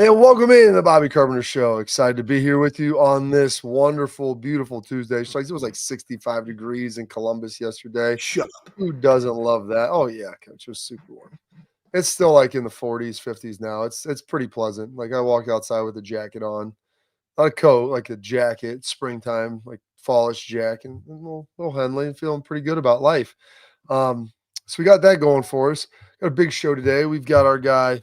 And welcome in the Bobby Carpenter Show. Excited to be here with you on this wonderful, beautiful Tuesday. So it was like 65 degrees in Columbus yesterday. Shut up. Who doesn't love that? Oh yeah, coach, it was super warm. It's still like in the 40s, 50s now. It's pretty pleasant. Like I walk outside with a jacket on, not a coat, like a jacket, springtime, like fallish jacket, and a little Henley, feeling pretty good about life. So we got that going for us. Got a big show today. We've got our guy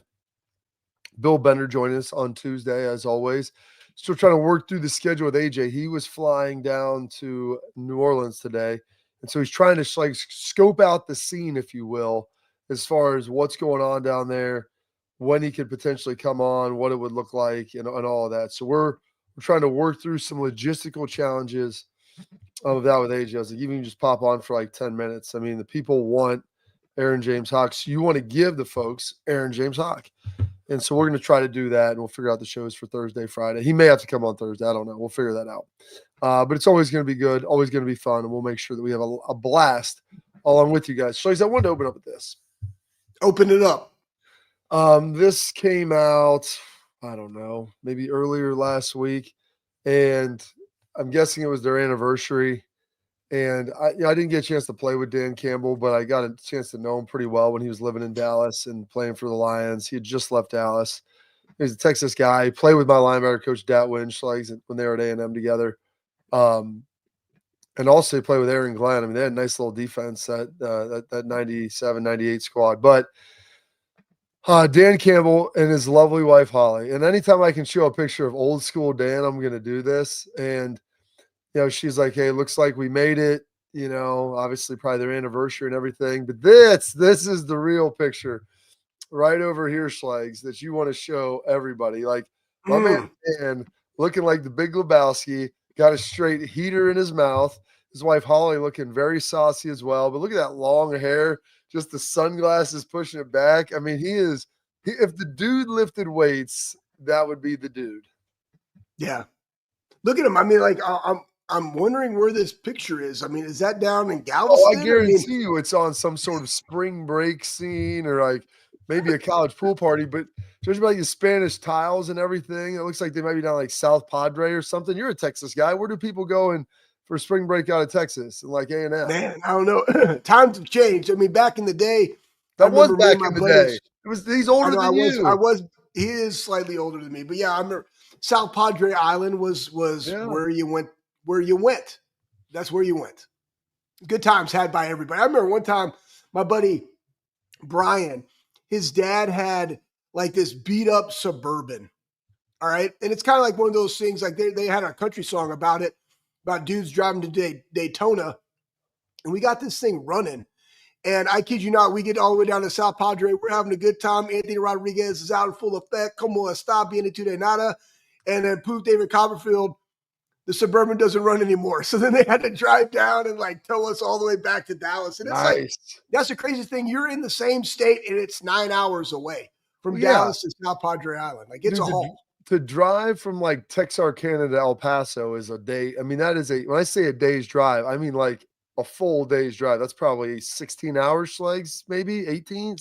Bill Bender joining us on Tuesday, as always. Still trying to work through the schedule with AJ. He was flying down to New Orleans today, and so he's trying to like scope out the scene, if you will, as far as what's going on down there, when he could potentially come on, what it would look like, and all of that. So we're trying to work through some logistical challenges of that with AJ. I was like, even just pop on for like 10 minutes. I mean, the people want Aaron James Hawk. So you want to give the folks Aaron James Hawk. And so we're going to try to do that, and we'll figure out the shows for Thursday, Friday. He may have to come on Thursday. I don't know. We'll figure that out. But it's always going to be good, always going to be fun, and we'll make sure that we have a blast along with you guys. So I wanted to open up with this. Open it up. This came out, I don't know, maybe earlier last week, and I'm guessing it was their anniversary. And I didn't get a chance to play with Dan Campbell, but I got a chance to know him pretty well when he was living in Dallas and playing for the Lions. He had just left Dallas. He's a Texas guy. He played with my linebacker coach, Dat Winch, when they were at A&M together. And also he played with Aaron Glenn. I mean, they had a nice little defense, that 97, 98 squad. But Dan Campbell and his lovely wife, Holly. And anytime I can show a picture of old school Dan, I'm going to do this. And she's like, hey, looks like we made it, obviously probably their anniversary and everything. But this is the real picture right over here, Schlags, that you want to show everybody. Like, my man Dan looking like the Big Lebowski, got a straight heater in his mouth. His wife, Holly, looking very saucy as well. But look at that long hair, just the sunglasses pushing it back. I mean, if the dude lifted weights, that would be the dude. Yeah. Look at him. I mean, like, I'm wondering where this picture is. I mean, is that down in Galveston? Oh, I guarantee you it's on some sort of spring break scene or like maybe a college pool party. But judging by the Spanish tiles and everything, it looks like they might be down like South Padre or something. You're a Texas guy. Where do people go for spring break out of Texas and like A&M? Man, I don't know. Times have changed. I mean, back in the day, that was back in the day. He's older than you. He is slightly older than me, but yeah, I remember South Padre Island was where you went. Where you went. That's where you went. Good times had by everybody. I remember one time my buddy Brian, his dad had like this beat up Suburban. All right. And it's kind of like one of those things, like they had a country song about it, about dudes driving to Daytona. And we got this thing running. And I kid you not, we get all the way down to South Padre. We're having a good time. Anthony Rodriguez is out in full effect. Como está bien de nada. And then poof, David Copperfield, the Suburban doesn't run anymore. So then they had to drive down and like tow us all the way back to Dallas. And it's like, that's the craziest thing. You're in the same state and it's 9 hours away from Dallas to South Padre Island. Like it's a haul. To drive from like Texarkana to El Paso is a day. I mean, that is when I say a day's drive, I mean like a full day's drive. That's probably 16 hours, Schlags, maybe 18.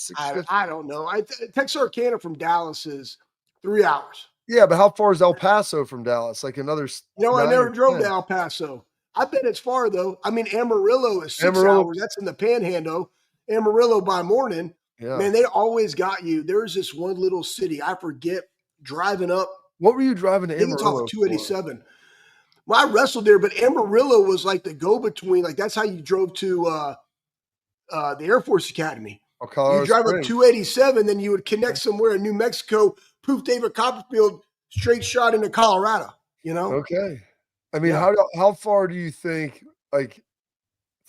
I don't know. Texarkana from Dallas is 3 hours. Yeah, but how far is El Paso from Dallas? Like another. I never drove to El Paso. I bet it's far though. I mean, Amarillo is 6 hours. That's in the Panhandle. Amarillo by morning. Yeah. Man, they always got you. There's this one little city. I forget driving up. What were you driving to Amarillo? It's off 287. Well, I wrestled there, but Amarillo was like the go-between. Like that's how you drove to the Air Force Academy. You drive up 287, then you would connect somewhere in New Mexico. Poof, David Copperfield, straight shot into Colorado, Okay. I mean, how far do you think, like,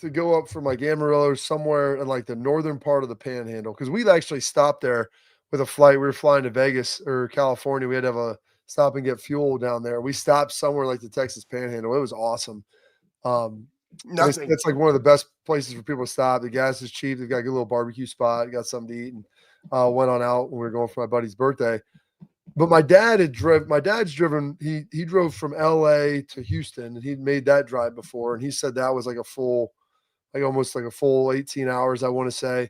to go up from, like, Amarillo somewhere in, like, the northern part of the Panhandle? Because we'd actually stopped there with a flight. We were flying to Vegas or California. We had to have a stop and get fuel down there. We stopped somewhere like the Texas Panhandle. It was awesome. Nothing. It's like one of the best places for people to stop. The gas is cheap. They've got a good little barbecue spot. Got something to eat, and went on out when we were going for my buddy's birthday. But my dad's driven. He drove from LA to Houston, and he'd made that drive before. And he said that was like almost like a full 18 hours, I want to say.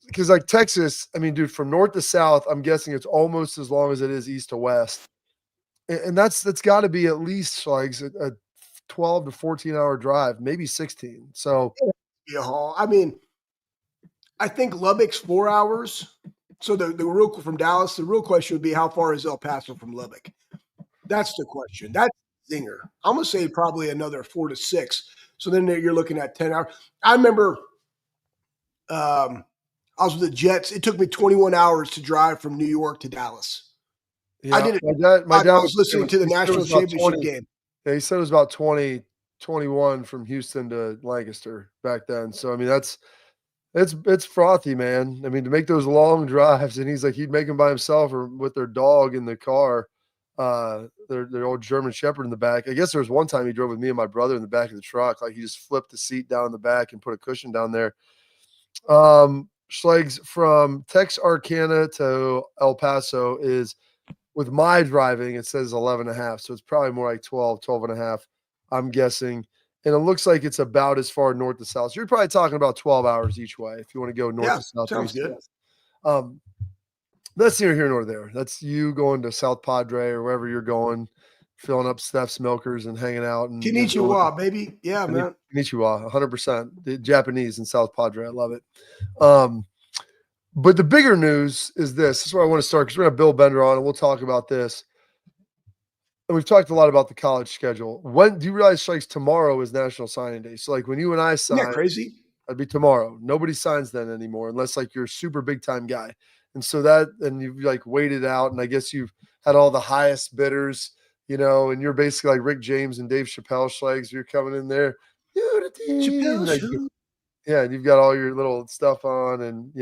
because like Texas, I mean, dude, from north to south, I'm guessing it's almost as long as it is east to west, and that's got to be at least like a 12 to 14 hour drive, maybe 16. So Yeah, Hall. I mean, I think Lubbock's 4 hours. So the real from Dallas, the real question would be how far is El Paso from Lubbock? That's the question. That's zinger. I'm gonna say probably another 4 to 6. So then you're looking at 10 hours. I remember I was with the Jets. It took me 21 hours to drive from New York to Dallas. I yeah, did it. my dad I was was listening to the he said it national was about championship 20. game. Yeah, he said it was about 20, 21 from Houston to Lancaster back then. So I mean, it's frothy, man. I mean, to make those long drives, and he's like he'd make them by himself or with their dog in the car, their old German Shepherd in the back. I guess there was one time he drove with me and my brother in the back of the truck. Like he just flipped the seat down in the back and put a cushion down there. Schlegs from Texarkana to El Paso is with my driving, it says 11 and a half. So it's probably more like 12 and a half, I'm guessing. And it looks like it's about as far north to south. So you're probably talking about 12 hours each way if you want to go north Yeah, to south or sounds east to good. west. That's neither here nor there. That's you going to South Padre or wherever you're going, filling up Steph's Milkers and hanging out. And Konnichiwa, baby. Yeah, man. Konnichiwa, 100%. The Japanese in South Padre. I love it. But the bigger news is this. This is where I want to start because we're going to have Bill Bender on and we'll talk about this. And we've talked a lot about the college schedule. When do you realize, Strikes, tomorrow is National Signing Day? So, like, when you and I Isn't that sign, crazy? that'd be tomorrow. Nobody signs then anymore unless, like, you're a super big time guy. And so and you've, like, waited out, and I guess you've had all the highest bidders, and you're basically like Rick James and Dave Chappelle, Schlegs. You're coming in there. Chappelle Like, Show. yeah, and you've got all your little stuff on and,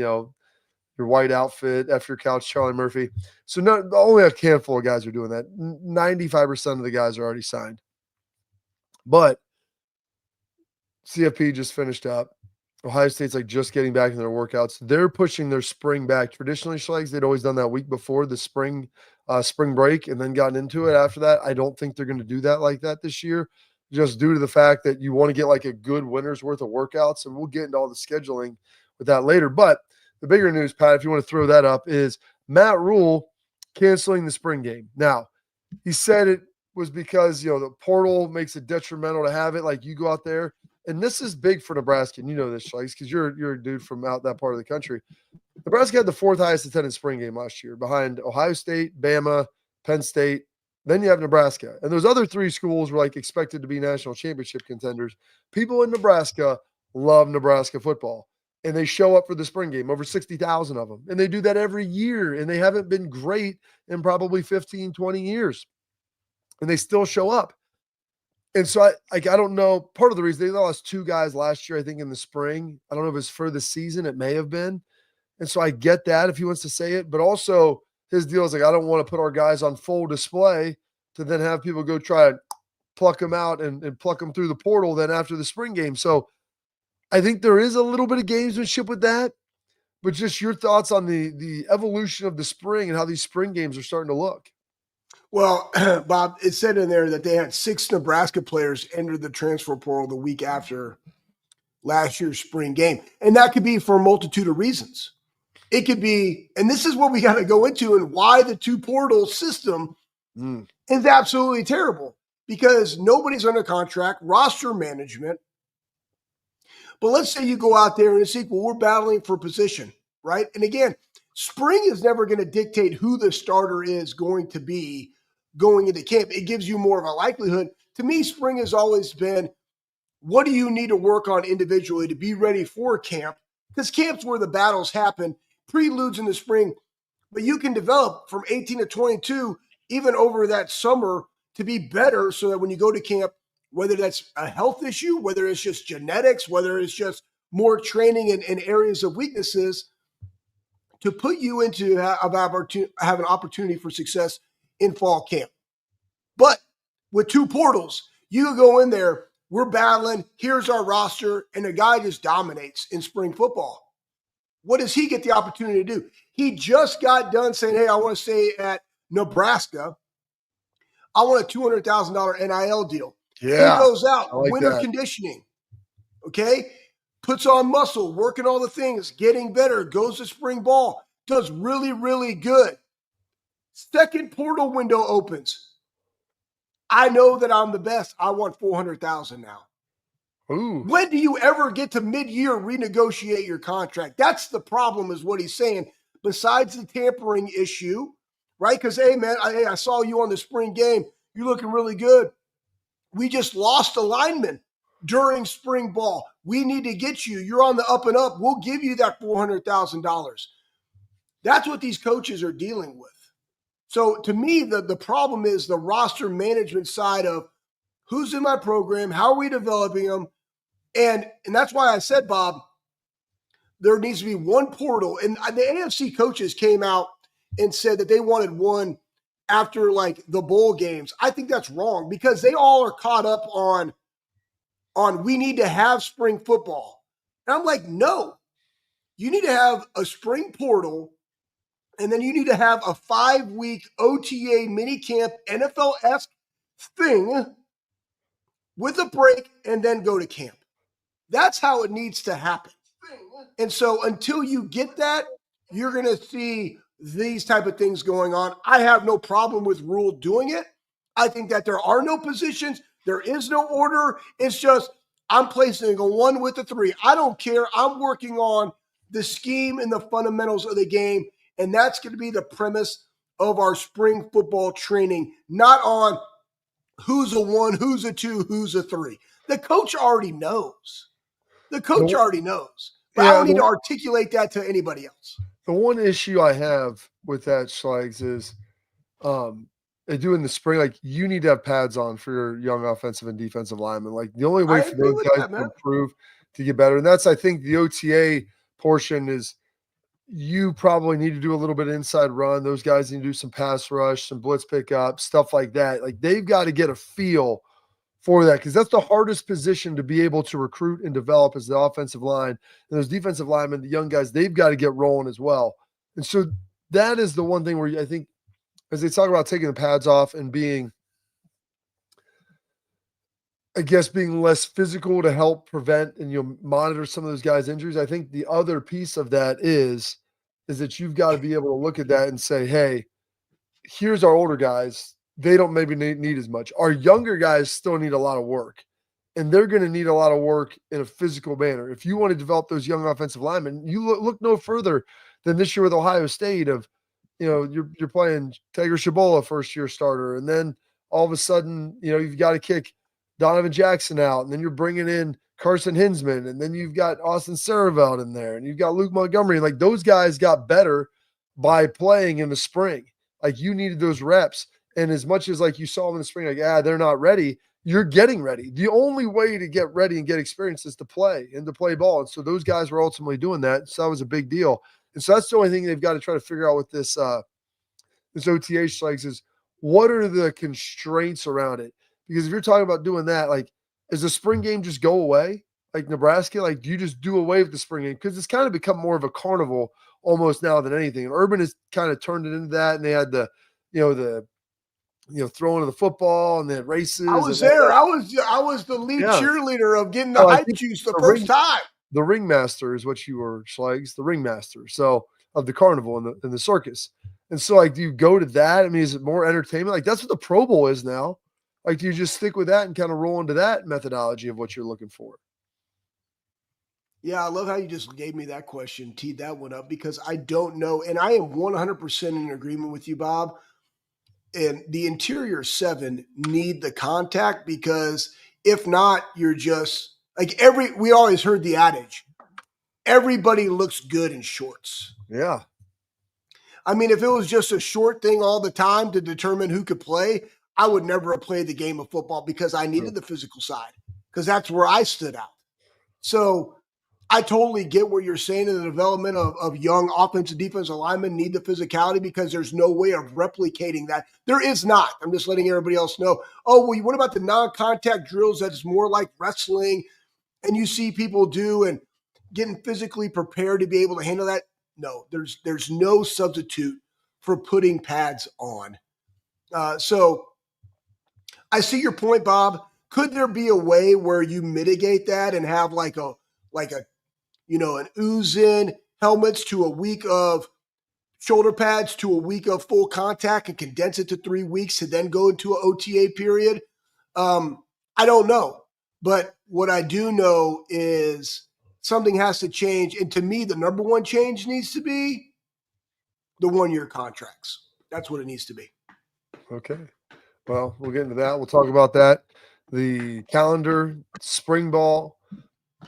your white outfit, F your couch, Charlie Murphy. So only a handful of guys are doing that. 95% of the guys are already signed. But CFP just finished up. Ohio State's like just getting back in their workouts. They're pushing their spring back. Traditionally, Schlegs, they'd always done that week before the spring break and then gotten into it after that. I don't think they're going to do that like that this year, just due to the fact that you want to get like a good winter's worth of workouts. And we'll get into all the scheduling with that later. But the bigger news, Pat, if you want to throw that up, is Matt Rule canceling the spring game. Now, he said it was because, the portal makes it detrimental to have it. Like you go out there, and this is big for Nebraska. And you know this, Schleich, because you're a dude from out that part of the country. Nebraska had the fourth highest attended spring game last year behind Ohio State, Bama, Penn State. Then you have Nebraska. And those other three schools were like expected to be national championship contenders. People in Nebraska love Nebraska football. And they show up for the spring game, over 60,000 of them. And they do that every year. And they haven't been great in probably 15, 20 years. And they still show up. And so I don't know. Part of the reason they lost two guys last year, I think in the spring. I don't know if it's for the season. It may have been. And so I get that if he wants to say it. But also his deal is like, I don't want to put our guys on full display to then have people go try and pluck them out and pluck them through the portal then after the spring game. So I think there is a little bit of gamesmanship with that, but just your thoughts on the evolution of the spring and how these spring games are starting to look. Well, Bob, it said in there that they had 6 Nebraska players enter the transfer portal the week after last year's spring game. And that could be for a multitude of reasons. It could be, and this is what we got to go into and why the two portal system is absolutely terrible because nobody's under contract, roster management. But let's say you go out there and it's equal, we're battling for position, right? And again, spring is never going to dictate who the starter is going to be going into camp. It gives you more of a likelihood. To me, spring has always been, what do you need to work on individually to be ready for camp? Because camp's where the battles happen, preludes in the spring, but you can develop from 18 to 22, even over that summer, to be better so that when you go to camp, whether that's a health issue, whether it's just genetics, whether it's just more training in areas of weaknesses, to put you into have an opportunity for success in fall camp. But with two portals, you can go in there, we're battling, here's our roster, and the guy just dominates in spring football. What does he get the opportunity to do? He just got done saying, hey, I want to stay at Nebraska. I want a $200,000 NIL deal. Yeah, He goes out, I like winter that. conditioning. Okay? puts on muscle, working all the things, getting better, goes to spring ball, does really, really good. Second portal window opens. I know that I'm the best. I want $400,000 now. Ooh. When do you ever get to mid-year renegotiate your contract? That's the problem, is what he's saying. Besides the tampering issue, right? Because, hey, man, I saw you on the spring game. You're looking really good. We just lost a lineman during spring ball. We need to get you. You're on the up and up. We'll give you that $400,000. That's what these coaches are dealing with. So to me, the problem is the roster management side of who's in my program, how are we developing them? And that's why I said, Bob, there needs to be one portal. And the AFC coaches came out and said that they wanted one after like the bowl games. I think that's wrong because they all are caught up on we need to have spring football. And I'm like, no, you need to have a spring portal, and then you need to have a 5-week OTA minicamp NFL-esque thing with a break and then go to camp. That's how it needs to happen. And so until you get that, you're going to see these type of things going on. I have no problem with Rule doing it. I think that there are no positions. There is no order. It's just I'm placing a 1 with a 3. I don't care. I'm working on the scheme and the fundamentals of the game, and that's going to be the premise of our spring football training, not on who's a 1, who's a 2, who's a 3. The coach already knows. The coach already knows. But I don't need to articulate that to anybody else. The one issue I have with that, Schlegs, is they do in the spring, like you need to have pads on for your young offensive and defensive linemen. Like the only way for those guys to improve, to get better. And that's, I think, the OTA portion is you probably need to do a little bit of inside run. Those guys need to do some pass rush, some blitz pickup, stuff like that. Like they've got to get a feel for that, because that's the hardest position to be able to recruit and develop, is the offensive line. And those defensive linemen, the young guys, they've got to get rolling as well. And so that is the one thing where I think, as they talk about taking the pads off and being, I guess, being less physical to help prevent and monitor some of those guys' injuries, I think the other piece of that is that you've got to be able to look at that and say, hey, here's our older guys. They don't maybe need as much. Our younger guys still need a lot of work, and they're going to need a lot of work in a physical manner. If you want to develop those young offensive linemen, you look no further than this year with Ohio State of, you're playing Tager Shabola, first-year starter, and then all of a sudden, you've got to kick Donovan Jackson out, and then you're bringing in Carson Hinsman, and then you've got Austin Saravelt in there, and you've got Luke Montgomery. Like those guys got better by playing in the spring. Like you needed those reps. And as much as like you saw them in the spring, like, they're not ready, you're getting ready. The only way to get ready and get experience is to play and to play ball. And so those guys were ultimately doing that. So that was a big deal. And so that's the only thing they've got to try to figure out with this OTA Schlegs is what are the constraints around it? Because if you're talking about doing that, like, does the spring game just go away? Like Nebraska, like, do you just do away with the spring game? Because it's kind of become more of a carnival almost now than anything. And Urban has kind of turned it into that. And they had the throwing of the football, and they had races. I was there. I was the lead cheerleader of getting the hype juice the first time. The ringmaster is what you were, Schlegs, the ringmaster. So of the carnival and the circus. And so, like, do you go to that? I mean, is it more entertainment? Like, that's what the Pro Bowl is now. Like, do you just stick with that and kind of roll into that methodology of what you're looking for? Yeah, I love how you just gave me that question, teed that one up, because I don't know. And I am 100% in agreement with you, Bob. And the interior 7 need the contact, because if not, you're just like we always heard the adage, everybody looks good in shorts. Yeah. I mean, if it was just a short thing all the time to determine who could play, I would never have played the game of football, because I needed the physical side, because that's where I stood out. So I totally get what you're saying in the development of young offensive defensive linemen need the physicality, because there's no way of replicating that. There is not. I'm just letting everybody else know. Oh, well, what about the non-contact drills that's more like wrestling and you see people do and getting physically prepared to be able to handle that? No, there's no substitute for putting pads on. So I see your point, Bob. Could there be a way where you mitigate that and have like a like an ooze-in helmets to a week of shoulder pads to a week of full contact and condense it to 3 weeks to then go into an OTA period. I don't know. But what I do know is something has to change. And to me, the number one change needs to be the 1-year contracts. That's what it needs to be. Okay. Well, we'll get into that. We'll talk about that. The calendar, spring ball.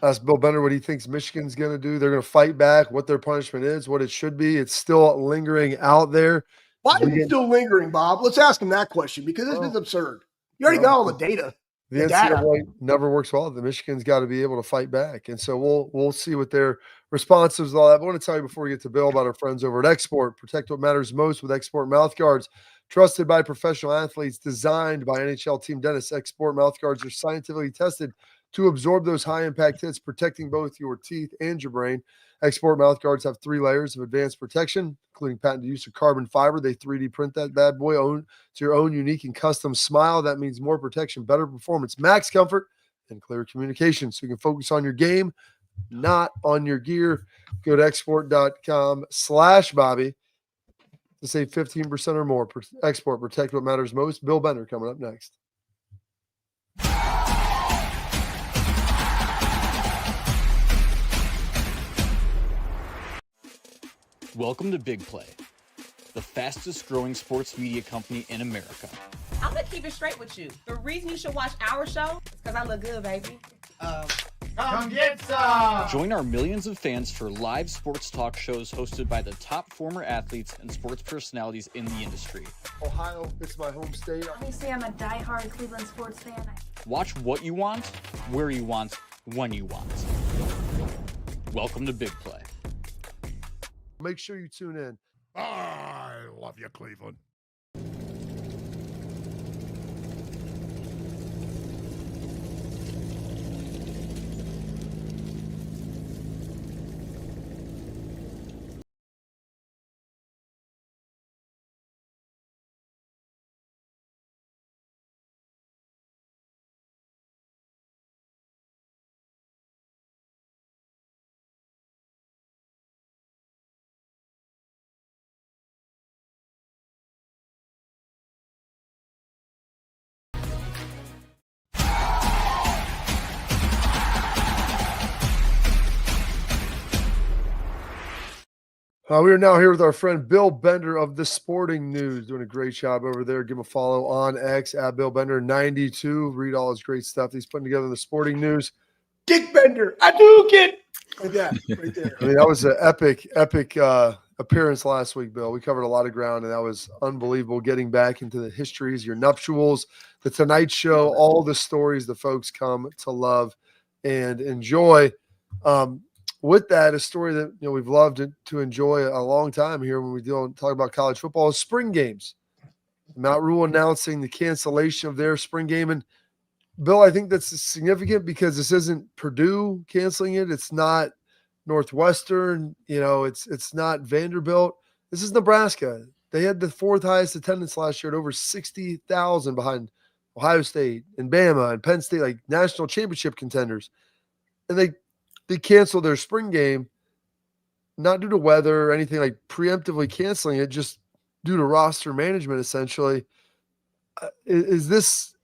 Ask Bill Bender what he thinks Michigan's going to do. They're going to fight back, what their punishment is, what it should be. It's still lingering out there. Why is it still lingering, Bob? Let's ask him that question because this is absurd. You already got all the data. The NCAA never works well. The Michigan's got to be able to fight back. And so we'll see what their response is to all that. But I want to tell you before we get to Bill about our friends over at Export. Protect what matters most with Export mouth guards. Trusted by professional athletes, designed by NHL team dentists. Export mouth guards are scientifically tested to absorb those high-impact hits, protecting both your teeth and your brain. Export mouth guards have 3 layers of advanced protection, including patented use of carbon fiber. They 3D print that bad boy to your own unique and custom smile. That means more protection, better performance, max comfort, and clear communication. So you can focus on your game, not on your gear. Go to export.com/Bobby to save 15% or more. Export, protect what matters most. Bill Bender coming up next. Welcome to Big Play, the fastest growing sports media company in America. I'm gonna keep it straight with you. The reason you should watch our show is because I look good, baby. Come get some! Join our millions of fans for live sports talk shows hosted by the top former athletes and sports personalities in the industry. Ohio, it's my home state. Obviously, I'm a diehard Cleveland sports fan. Watch what you want, where you want, when you want. Welcome to Big Play. Make sure you tune in. I love you, Cleveland. We are now here with our friend Bill Bender of The Sporting News, doing a great job over there. Give him a follow on X at Bill Bender 92. Read all his great stuff he's putting together in The Sporting News. Dick Bender, I do get like that right there. I mean, that was an epic appearance last week, Bill. We covered a lot of ground, and that was unbelievable. Getting back into the histories, your nuptials, the Tonight Show, all the stories the folks come to love and enjoy. With that, a story that we've loved to enjoy a long time here when we talk about college football is spring games. Mount Rule announcing the cancellation of their spring game. And Bill, I think that's significant because this isn't Purdue canceling it. It's not Northwestern. It's not Vanderbilt. This is Nebraska. They had the 4th highest attendance last year at over 60,000 behind Ohio State and Bama and Penn State, like national championship contenders. And they canceled their spring game, not due to weather or anything, like preemptively canceling it, just due to roster management, essentially. Is this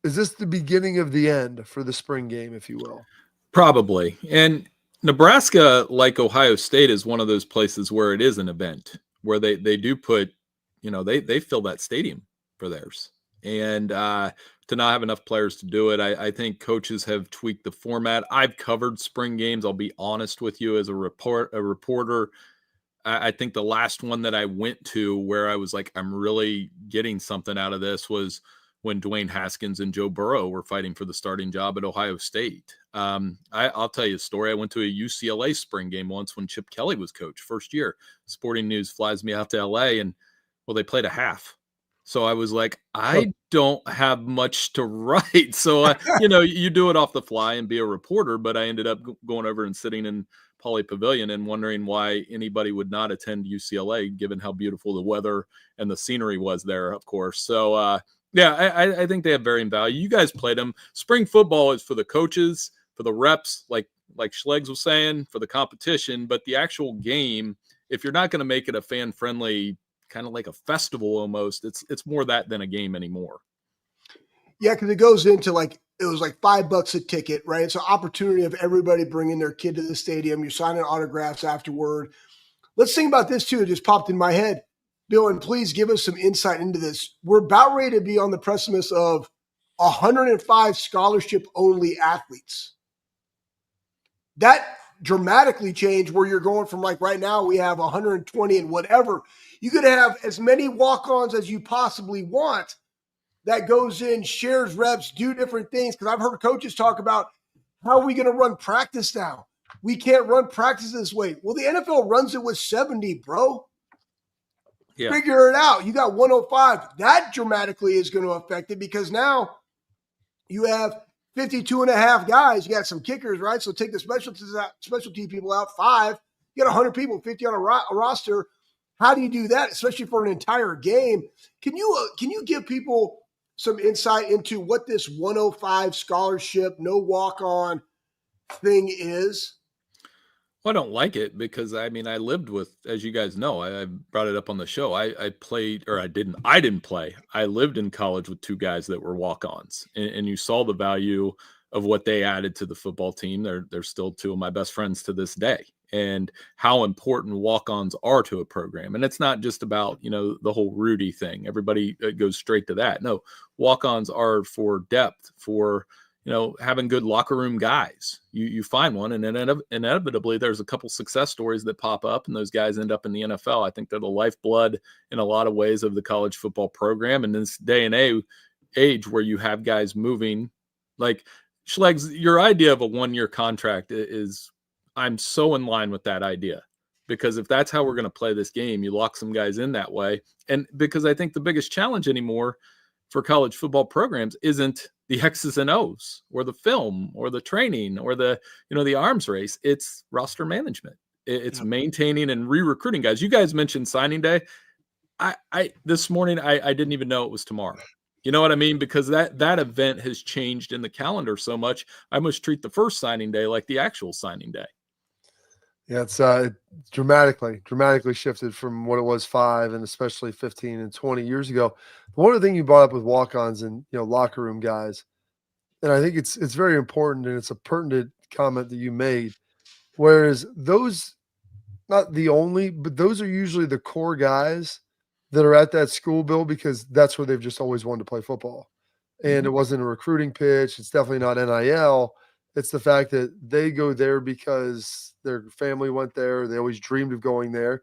the beginning of the end for the spring game, if you will? Probably. And Nebraska, like Ohio State, is one of those places where it is an event, where they do put, they fill that stadium for theirs. And to not have enough players to do it, I think coaches have tweaked the format. I've covered spring games. I'll be honest with you, as a reporter. I think the last one that I went to where I was like, I'm really getting something out of this was when Dwayne Haskins and Joe Burrow were fighting for the starting job at Ohio State. I'll tell you a story. I went to a UCLA spring game once when Chip Kelly was coach, first year. Sporting News flies me out to LA, and they played a half. So I was like, I don't have much to write. So, you do it off the fly and be a reporter, but I ended up going over and sitting in Pauley Pavilion and wondering why anybody would not attend UCLA, given how beautiful the weather and the scenery was there, of course. So, I think they have varying value. You guys played them. Spring football is for the coaches, for the reps, like like Schleggs was saying, for the competition, but the actual game, if you're not going to make it a fan-friendly, kind of like a festival almost, it's more that than a game anymore. Yeah, because it goes into it was like $5 a ticket, right? It's an opportunity of everybody bringing their kid to the stadium. You're signing autographs afterward. Let's think about this too. It just popped in my head. Bill, and please give us some insight into this. We're about ready to be on the precipice of 105 scholarship-only athletes. That dramatically changed where you're going from right now we have 120 and whatever. You could have as many walk-ons as you possibly want that goes in, shares reps, do different things. Because I've heard coaches talk about, how are we going to run practice now? We can't run practice this way. Well, the NFL runs it with 70, bro. Yeah. Figure it out. You got 105. That dramatically is going to affect it because now you have 52 and a half guys. You got some kickers, right? So take the specialty people out, 5. You got 100 people, 50 on a roster. How do you do that, especially for an entire game? Can you give people some insight into what this 105 scholarship, no walk-on thing is? Well, I don't like it because I lived with, as you guys know, I brought it up on the show. I played, or I didn't play. I lived in college with 2 guys that were walk-ons, and you saw the value of what they added to the football team. They're still 2 of my best friends to this day, and how important walk-ons are to a program. And it's not just about, the whole Rudy thing. Everybody goes straight to that. No, walk-ons are for depth, for having good locker room guys. You find one, and then inevitably there's a couple success stories that pop up, and those guys end up in the NFL. I think they're the lifeblood in a lot of ways of the college football program. And in this day and age where you have guys moving, like Schleggs, your idea of a 1-year contract is, I'm so in line with that idea, because if that's how we're going to play this game, you lock some guys in that way. And because I think the biggest challenge anymore for college football programs isn't the X's and O's or the film or the training or the arms race. It's roster management. It's maintaining and re-recruiting guys. You guys mentioned signing day. I this morning, I didn't even know it was tomorrow. You know what I mean? Because that event has changed in the calendar so much. I must treat the first signing day like the actual signing day. Yeah, it's dramatically shifted from what it was 5 and especially 15 and 20 years ago. One of the things you brought up with walk-ons and locker room guys, and I think it's very important, and it's a pertinent comment that you made. Whereas those, not the only, but those are usually the core guys that are at that school, Bill, because that's where they've just always wanted to play football. And it wasn't a recruiting pitch. It's definitely not NIL. It's the fact that they go there because their family went there. They always dreamed of going there.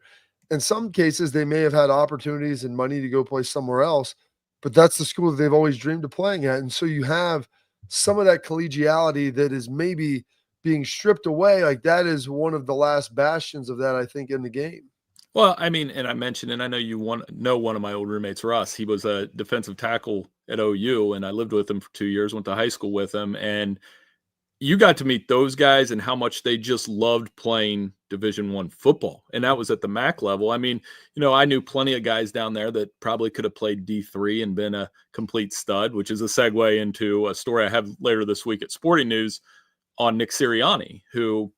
In some cases, they may have had opportunities and money to go play somewhere else, but that's the school that they've always dreamed of playing at. And so you have some of that collegiality that is maybe being stripped away. Like, that is one of the last bastions of that, I think, in the game. Well, and I mentioned, and I know you know one of my old roommates, Russ. He was a defensive tackle at OU, and I lived with him for 2 years, went to high school with him. And you got to meet those guys and how much they just loved playing Division I football. And that was at the MAC level. I knew plenty of guys down there that probably could have played D3 and been a complete stud, which is a segue into a story I have later this week at Sporting News on Nick Sirianni, who,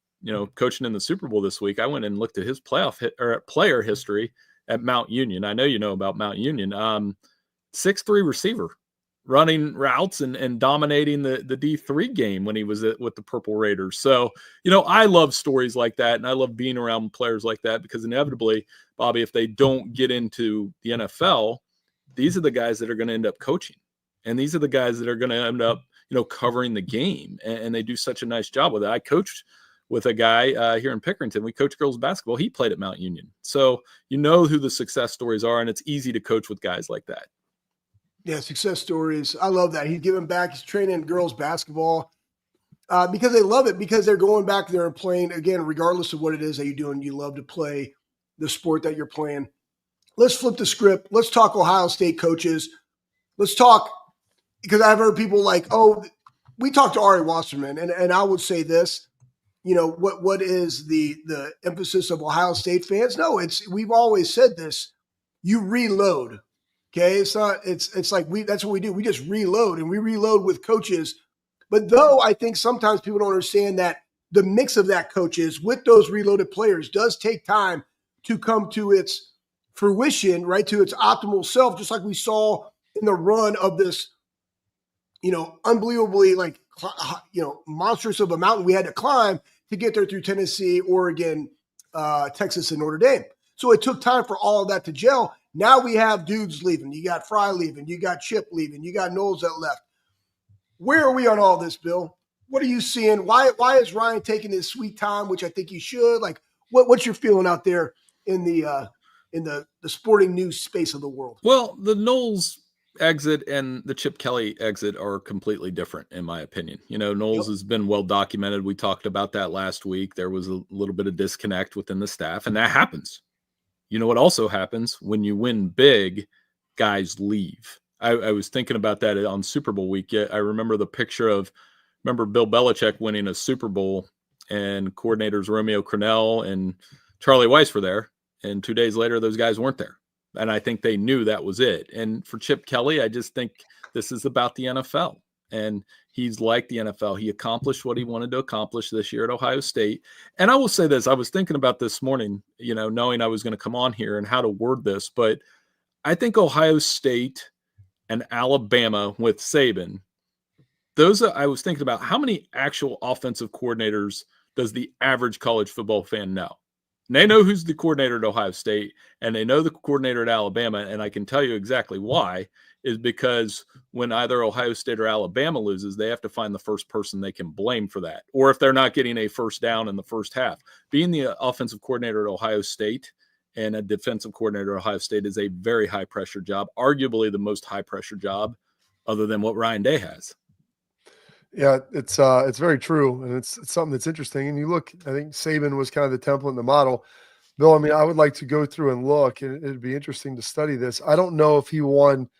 coaching in the Super Bowl this week. I went and looked at his player history at Mount Union. I know you know about Mount Union. 6'3" receiver, running routes and dominating the D3 game when he was with the Purple Raiders. So, I love stories like that, and I love being around players like that, because inevitably, Bobby, if they don't get into the NFL, these are the guys that are going to end up coaching. And these are the guys that are going to end up, covering the game. And they do such a nice job with it. I coached with a guy here in Pickerington. We coached girls basketball. He played at Mount Union. So you know who the success stories are, and it's easy to coach with guys like that. Yeah, success stories. I love that. He's giving back. He's training girls basketball because they love it, because they're going back there and playing. Again, regardless of what it is that you're doing, you love to play the sport that you're playing. Let's flip the script. Let's talk Ohio State coaches. Let's talk, because I've heard people like, oh, we talked to Ari Wasserman, and I would say this, what is the emphasis of Ohio State fans? No, we've always said this. You reload. Okay, it's like that's what we do. We just reload, and we reload with coaches. But though I think sometimes people don't understand that the mix of that, coaches, with those reloaded players does take time to come to its fruition, right, to its optimal self, just like we saw in the run of this, unbelievably, monstrous of a mountain we had to climb to get there through Tennessee, Oregon, Texas, and Notre Dame. So it took time for all of that to gel. Now we have dudes leaving. You got Fry leaving. You got Chip leaving. You got Knowles that left. Where are we on all this, Bill? What are you seeing? Why is Ryan taking his sweet time, which I think he should? Like, what's your feeling out there in the sporting news space of the world? Well, the Knowles exit and the Chip Kelly exit are completely different, in my opinion. Knowles has been well documented. We talked about that last week. There was a little bit of disconnect within the staff, and that happens. You know what also happens? When you win big, guys leave. I was thinking about that on Super Bowl week. I remember the picture of Bill Belichick winning a Super Bowl, and coordinators Romeo Crennel and Charlie Weiss were there, and 2 days later, those guys weren't there. And I think they knew that was it. And for Chip Kelly, I just think this is about the NFL. And he's like the NFL. He accomplished what he wanted to accomplish this year at Ohio State. And I will say this. I was thinking about this morning, knowing I was going to come on here and how to word this. But I think Ohio State and Alabama with Saban, I was thinking about how many actual offensive coordinators does the average college football fan know? And they know who's the coordinator at Ohio State, and they know the coordinator at Alabama, and I can tell you exactly why, is because when either Ohio State or Alabama loses, they have to find the first person they can blame for that, or if they're not getting a first down in the first half. Being the offensive coordinator at Ohio State and a defensive coordinator at Ohio State is a very high-pressure job, arguably the most high-pressure job other than what Ryan Day has. Yeah, it's very true, and it's something that's interesting. And you look, I think Saban was kind of the template and the model. Bill, I mean, I would like to go through and look, and it'd be interesting to study this. I don't know if he won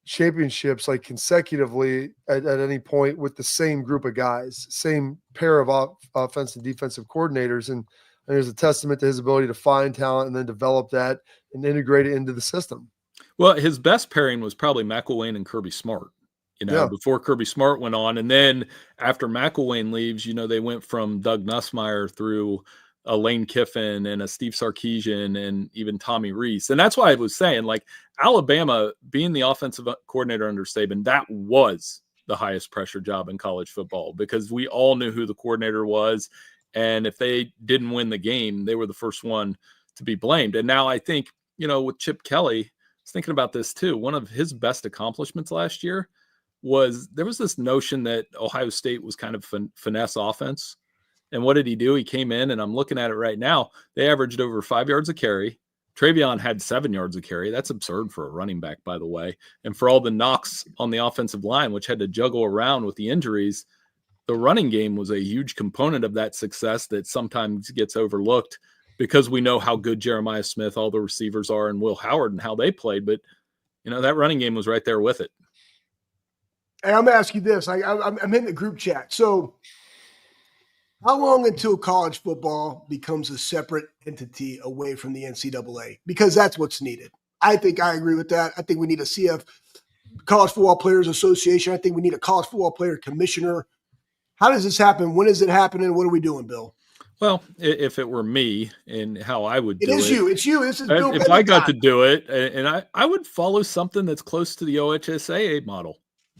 championships like consecutively at any point with the same group of guys, same pair of offensive and defensive coordinators, and there's a testament to his ability to find talent and then develop that and integrate it into the system. Well, his best pairing was probably McElwain and Kirby Smart. Before Kirby Smart went on. And then after McElwain leaves, they went from Doug Nussmeier through a Lane Kiffin and a Steve Sarkisian and even Tommy Rees. And that's why I was saying, like, Alabama being the offensive coordinator under Saban, that was the highest pressure job in college football because we all knew who the coordinator was. And if they didn't win the game, they were the first one to be blamed. And now I think, with Chip Kelly, I was thinking about this too. One of his best accomplishments last year was this notion that Ohio State was kind of finesse offense. And what did he do? He came in, and I'm looking at it right now. They averaged over 5 yards a carry. Travion had 7 yards a carry. That's absurd for a running back, by the way. And for all the knocks on the offensive line, which had to juggle around with the injuries, the running game was a huge component of that success that sometimes gets overlooked because we know how good Jeremiah Smith, all the receivers are, and Will Howard and how they played. But, that running game was right there with it. And I'm going to ask you this. I'm in the group chat. So how long until college football becomes a separate entity away from the NCAA? Because that's what's needed. I think I agree with that. I think we need a CF, College Football Players Association. I think we need a college football player commissioner. How does this happen? When is it happening? What are we doing, Bill? Well, if it were me and how I would do it. It's you. This is Bill. If I got to do it, and I would follow something that's close to the OHSAA model.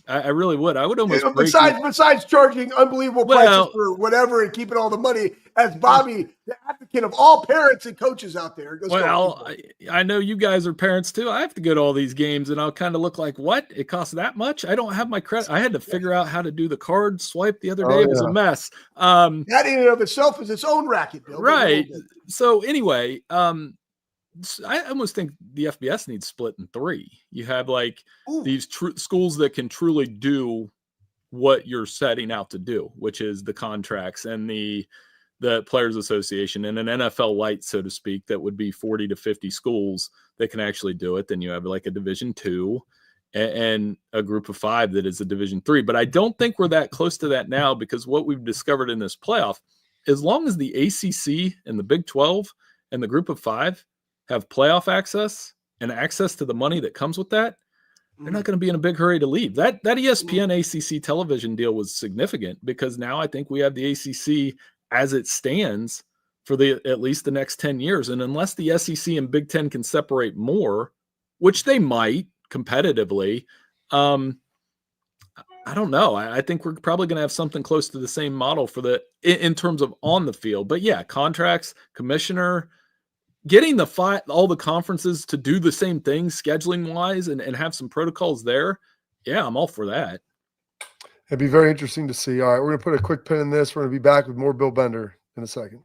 I really would. I would almost besides charging unbelievable prices for whatever and keeping all the money, as Bobby, the advocate of all parents and coaches out there. I know you guys are parents too. I have to go to all these games, and I'll kind of look like, what? It costs that much? I don't have my credit. I had to figure out how to do the card swipe the other day. It was a mess. That in and of itself is its own racket, Bill. Right. So anyway, I almost think the FBS needs split in three. You have these schools that can truly do what you're setting out to do, which is the contracts and the Players Association and an NFL light, so to speak, that would be 40 to 50 schools that can actually do it. Then you have like a Division II and a group of 5 that is a Division III. But I don't think we're that close to that now because what we've discovered in this playoff, as long as the ACC and the Big 12 and the group of 5 have playoff access and access to the money that comes with that, they're not going to be in a big hurry to leave. That ESPN ACC television deal was significant because now I think we have the ACC as it stands for at least the next 10 years. And unless the SEC and Big Ten can separate more, which they might competitively, I don't know. I think we're probably going to have something close to the same model for in terms of on the field. But yeah, contracts, commissioner, getting all the conferences to do the same thing scheduling wise and have some protocols there. Yeah, I'm all for that. It'd be very interesting to see. All right, we're going to put a quick pin in this. We're going to be back with more Bill Bender in a second.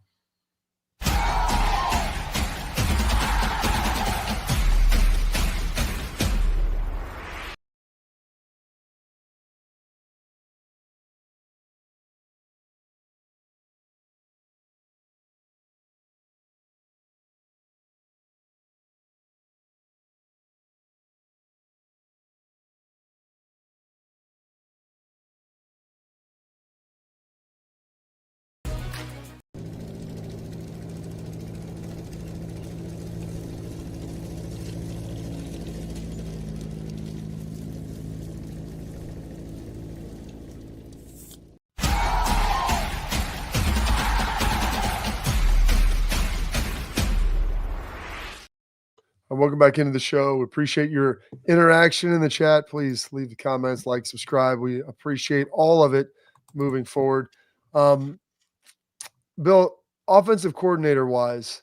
Welcome back into the show. We appreciate your interaction in the chat. Please leave the comments, like, subscribe. We appreciate all of it moving forward. Bill, offensive coordinator wise,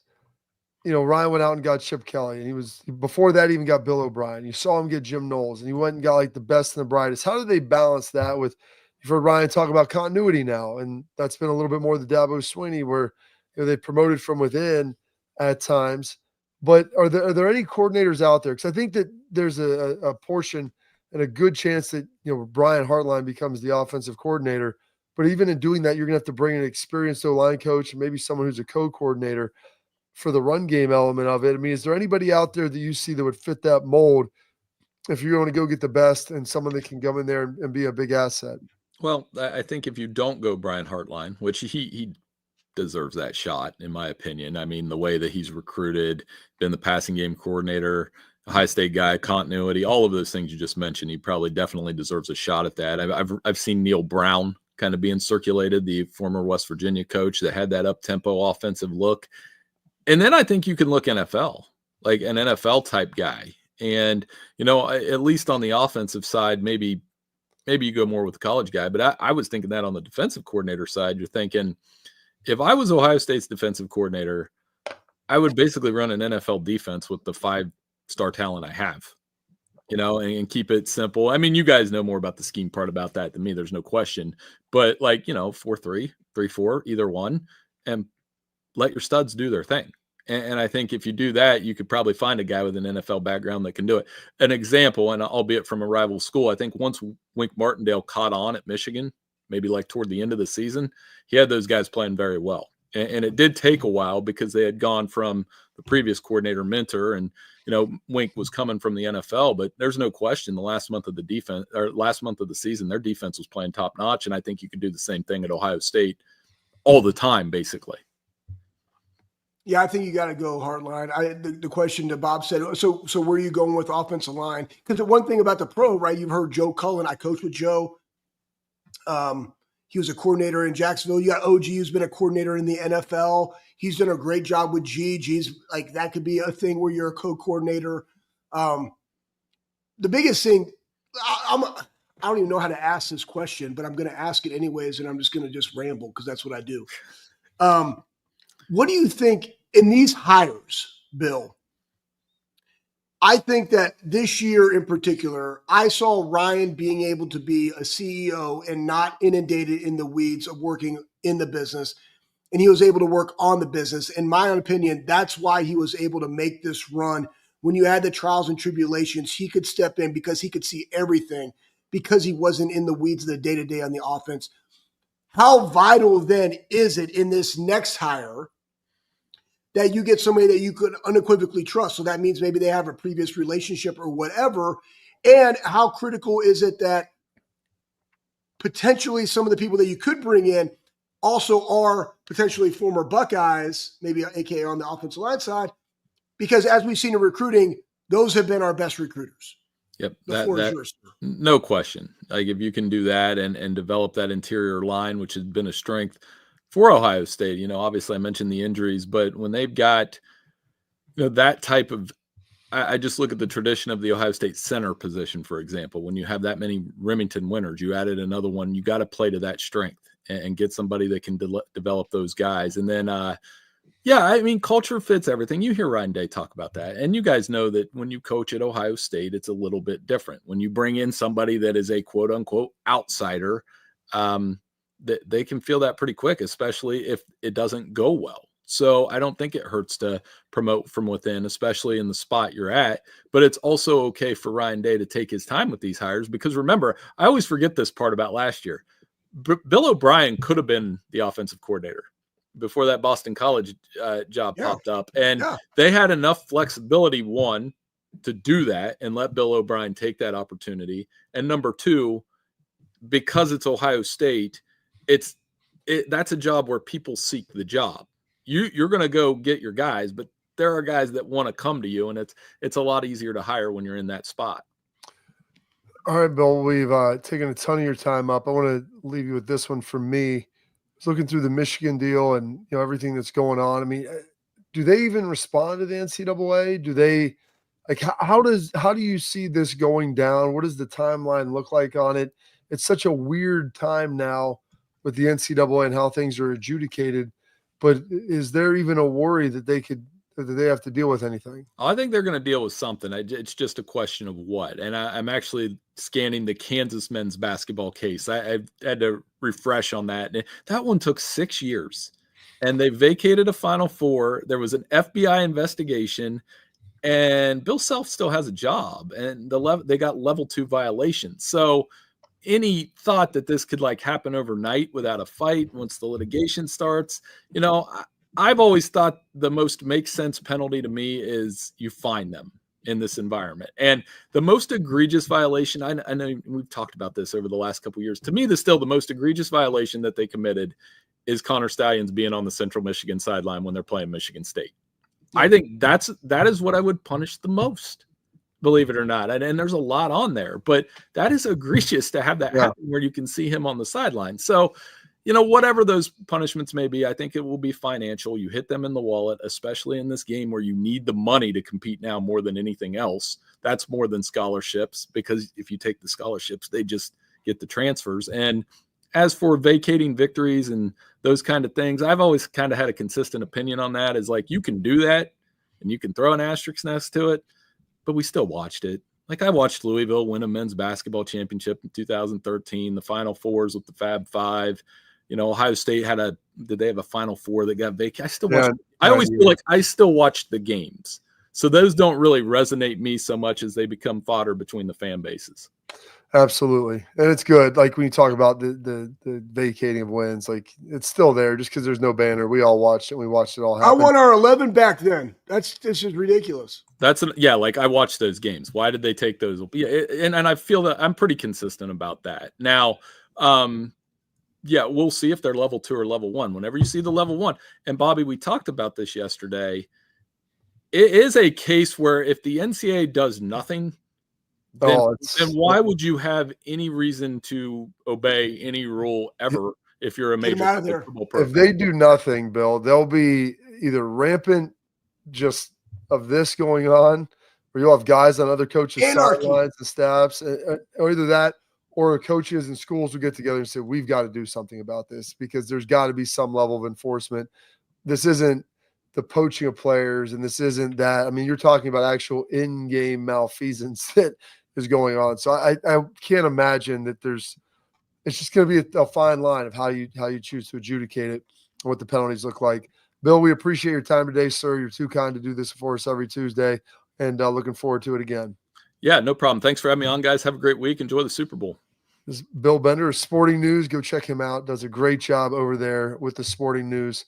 Ryan went out and got Chip Kelly, and before that even got Bill O'Brien. You saw him get Jim Knowles, and he went and got like the best and the brightest. How do they balance that with? You've heard Ryan talk about continuity now, and that's been a little bit more the Dabo Swinney, where they promoted from within at times. But are there any coordinators out there? Because I think that there's a portion and a good chance that Brian Hartline becomes the offensive coordinator. But even in doing that, you're going to have to bring an experienced O-line coach and maybe someone who's a co-coordinator for the run game element of it. I mean, is there anybody out there that you see that would fit that mold if you want to go get the best and someone that can come in there and be a big asset? Well, I think if you don't go Brian Hartline, which he deserves that shot, in my opinion. I mean, the way that he's recruited, been the passing game coordinator, high state guy, continuity, all of those things you just mentioned, he probably definitely deserves a shot at that. I've seen Neil Brown kind of being circulated, the former West Virginia coach that had that up-tempo offensive look. And then I think you can look NFL, like an NFL type guy. And, at least on the offensive side, maybe you go more with the college guy, but I was thinking that on the defensive coordinator side, you're thinking, if I was Ohio State's defensive coordinator, I would basically run an NFL defense with the 5-star talent I have, and keep it simple. I mean, you guys know more about the scheme part about that than me. There's no question. But 4-3, 3-4, either one, and let your studs do their thing. And I think if you do that, you could probably find a guy with an NFL background that can do it. An example, and albeit from a rival school, I think once Wink Martindale caught on at Michigan, maybe like toward the end of the season, he had those guys playing very well. And it did take a while because they had gone from the previous coordinator Minter, and, Wink was coming from the NFL, but there's no question the last month of the season, their defense was playing top notch. And I think you could do the same thing at Ohio State all the time, basically. Yeah, I think you got to go Hartline. The question that Bob said, so where are you going with offensive line? Because the one thing about the pro, right, you've heard Joe Cullen. I coached with Joe. He was a coordinator in Jacksonville. You got OG, who's been a coordinator in the NFL. He's done a great job with G. G's like, that could be a thing where you're a co-coordinator. The biggest thing, I don't even know how to ask this question, but I'm going to ask it anyways, and I'm just going to just ramble because that's what I do. What do you think in these hires, Bill? I think that this year in particular, I saw Ryan being able to be a CEO and not inundated in the weeds of working in the business. And he was able to work on the business. In my own opinion, that's why he was able to make this run. When you had the trials and tribulations, he could step in because he could see everything because he wasn't in the weeds of the day-to-day on the offense. How vital then is it in this next hire that you get somebody that you could unequivocally trust? So that means maybe they have a previous relationship or whatever. And how critical is it that potentially some of the people that you could bring in also are potentially former Buckeyes, maybe AKA on the offensive line side? Because as we've seen in recruiting, those have been our best recruiters. Yep. The floor is yours. No question. Like if you can do that and develop that interior line, which has been a strength for Ohio State, obviously I mentioned the injuries, but when they've got, that type of, I just look at the tradition of the Ohio State center position, for example. When you have that many Remington winners, you added another one, you got to play to that strength and get somebody that can develop those guys. And then, culture fits everything. You hear Ryan Day talk about that. And you guys know that when you coach at Ohio State, it's a little bit different. When you bring in somebody that is a quote unquote outsider, that they can feel that pretty quick, especially if it doesn't go well. So I don't think it hurts to promote from within, especially in the spot you're at. But it's also okay for Ryan Day to take his time with these hires, because remember, I always forget this part about last year. Bill O'Brien could have been the offensive coordinator before that Boston College job popped up. And they had enough flexibility, one, to do that and let Bill O'Brien take that opportunity. And number two, because it's Ohio State, that's a job where people seek the job. You're going to go get your guys, but there are guys that want to come to you, and it's a lot easier to hire when you're in that spot. All right, Bill, we've taken a ton of your time up. I want to leave you with this one from me. I was looking through the Michigan deal and everything that's going on. I mean, do they even respond to the NCAA? Do they how do you see this going down? What does the timeline look like on it? It's such a weird time now with the NCAA and how things are adjudicated. But is there even a worry that they have to deal with anything? I think they're going to deal with something. It's just a question of what. And I'm actually scanning the Kansas men's basketball case. I've had to refresh on that. That one took 6 years, and they vacated a Final Four. There was an FBI investigation, and Bill Self still has a job, and they got level 2 violations. So any thought that this could happen overnight without a fight once the litigation starts, I've always thought the most makes sense penalty to me is you fine them in this environment. And the most egregious violation, I know we've talked about this over the last couple of years, to me, the most egregious violation that they committed is Connor Stallions being on the Central Michigan sideline when they're playing Michigan State. I think that is what I would punish the most, believe it or not. And there's a lot on there, but that is egregious to have that happen where you can see him on the sideline. So, whatever those punishments may be, I think it will be financial. You hit them in the wallet, especially in this game where you need the money to compete now more than anything else. That's more than scholarships, because if you take the scholarships, they just get the transfers. And as for vacating victories and those kind of things, I've always kind of had a consistent opinion on that, is you can do that and you can throw an asterisk next to it, but we still watched it. I watched Louisville win a men's basketball championship in 2013, the Final Fours with the Fab Five. Ohio State did they have a Final Four that got vacated? I still watch. I always feel like I still watch the games. So those don't really resonate me so much as they become fodder between the fan bases. Absolutely. And it's good. When you talk about the vacating of wins, it's still there just because there's no banner. We all watched it. We watched it all happen. I won our 11 back then. That's just ridiculous. I watched those games. Why did they take those? Yeah, and I feel that I'm pretty consistent about that. Now, we'll see if they're level 2 or level 1. Whenever you see the level 1, and Bobby, we talked about this yesterday. It is a case where if the NCAA does nothing, then why would you have any reason to obey any rule ever if you're a major football program? If they do nothing, Bill, they'll be either rampant just of this going on, where you'll have guys on other coaches' sidelines and staffs, or either that, or coaches and schools will get together and say, we've got to do something about this, because there's got to be some level of enforcement. This isn't the poaching of players, and this isn't that. I mean, you're talking about actual in-game malfeasance that is going on. So I can't imagine that it's just going to be a fine line of how you choose to adjudicate it and what the penalties look like. Bill, we appreciate your time today, sir. You're too kind to do this for us every Tuesday, and looking forward to it again. Yeah, no problem. Thanks for having me on, guys. Have a great week. Enjoy the Super Bowl. This is Bill Bender of Sporting News. Go check him out. Does a great job over there with the Sporting News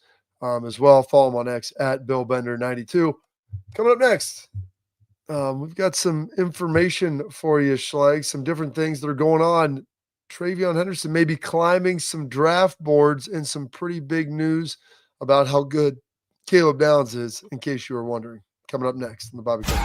as well. Follow him on X at BillBender92. Coming up next, we've got some information for you, Schleg, some different things that are going on. Travion Henderson may be climbing some draft boards, and some pretty big news about how good Caleb Downs is, in case you were wondering. Coming up next on the Bobby Cook.